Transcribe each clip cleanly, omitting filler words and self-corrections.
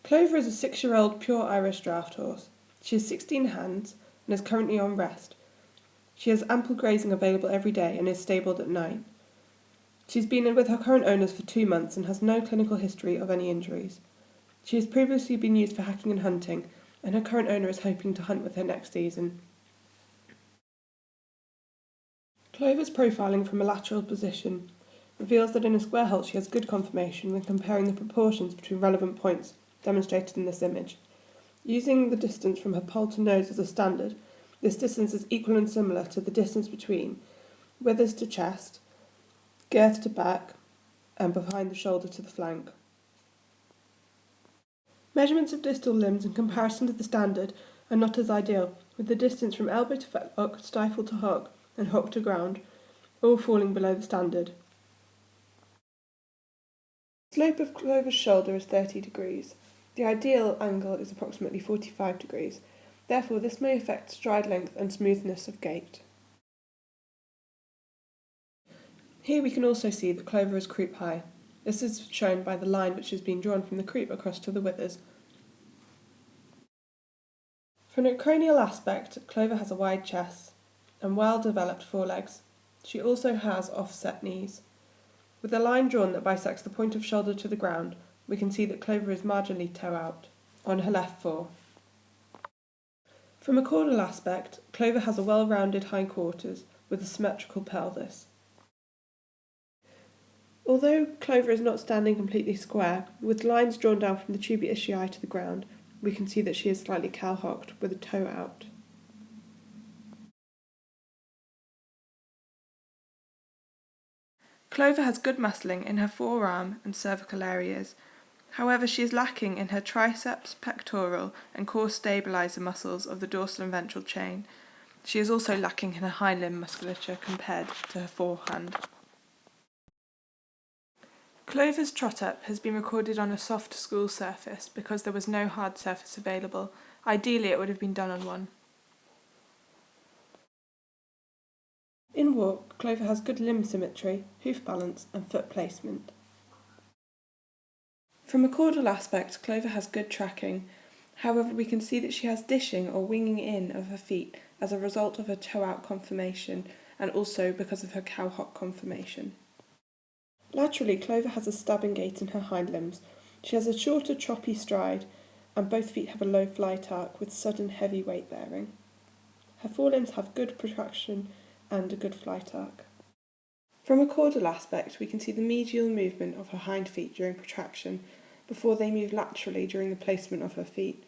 Clover is a 6-year-old pure Irish draught horse. She has 16 hands and is currently on rest. She has ample grazing available every day and is stabled at night. She's been with her current owners for 2 months and has no clinical history of any injuries. She has previously been used for hacking and hunting, and her current owner is hoping to hunt with her next season. Clover's profiling from a lateral position reveals that in a square halt she has good conformation when comparing the proportions between relevant points demonstrated in this image. Using the distance from her poll to nose as a standard, this distance is equal and similar to the distance between withers to chest, girth to back, and behind the shoulder to the flank. Measurements of distal limbs in comparison to the standard are not as ideal, with the distance from elbow to fetlock, stifle to hook, and hook to ground, all falling below the standard. The slope of Clover's shoulder is 30 degrees. The ideal angle is approximately 45 degrees. Therefore, this may affect stride length and smoothness of gait. Here we can also see that Clover is croup high. This is shown by the line which has been drawn from the croup across to the withers. From a cranial aspect, Clover has a wide chest and well-developed forelegs. She also has offset knees. With a line drawn that bisects the point of shoulder to the ground, we can see that Clover is marginally toe out on her left fore. From a caudal aspect, Clover has a well-rounded hindquarters with a symmetrical pelvis. Although Clover is not standing completely square, with lines drawn down from the tubia ischiae to the ground, we can see that she is slightly cow-hocked with a toe out. Clover has good muscling in her forearm and cervical areas. However, she is lacking in her triceps, pectoral, and core stabiliser muscles of the dorsal and ventral chain. She is also lacking in her hind limb musculature compared to her forehand. Clover's trot-up has been recorded on a soft school surface because there was no hard surface available. Ideally, it would have been done on one. In walk, Clover has good limb symmetry, hoof balance, and foot placement. From a caudal aspect, Clover has good tracking. However, we can see that she has dishing or winging in of her feet as a result of her toe-out conformation and also because of her cow-hock conformation. Laterally, Clover has a stabbing gait in her hind limbs. She has a shorter, choppy stride, and both feet have a low flight arc with sudden heavy weight bearing. Her forelimbs have good protraction and a good flight arc. From a caudal aspect, we can see the medial movement of her hind feet during protraction before they move laterally during the placement of her feet.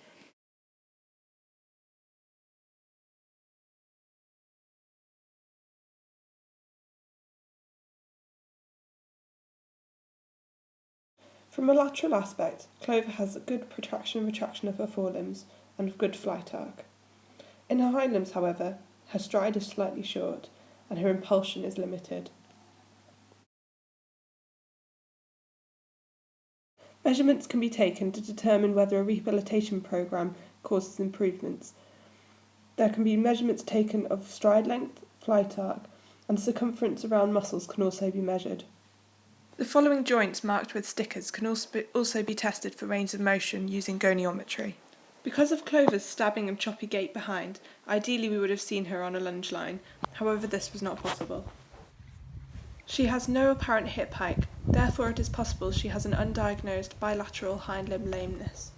From a lateral aspect, Clover has a good protraction and retraction of her forelimbs and a good flight arc. In her hind limbs, however, her stride is slightly short and her impulsion is limited. Measurements can be taken to determine whether a rehabilitation program causes improvements. There can be measurements taken of stride length, flight arc, and circumference around muscles can also be measured. The following joints marked with stickers can also be tested for range of motion using goniometry. Because of Clover's stabbing and choppy gait behind, ideally we would have seen her on a lunge line, however this was not possible. She has no apparent hip hike, therefore it is possible she has an undiagnosed bilateral hind limb lameness.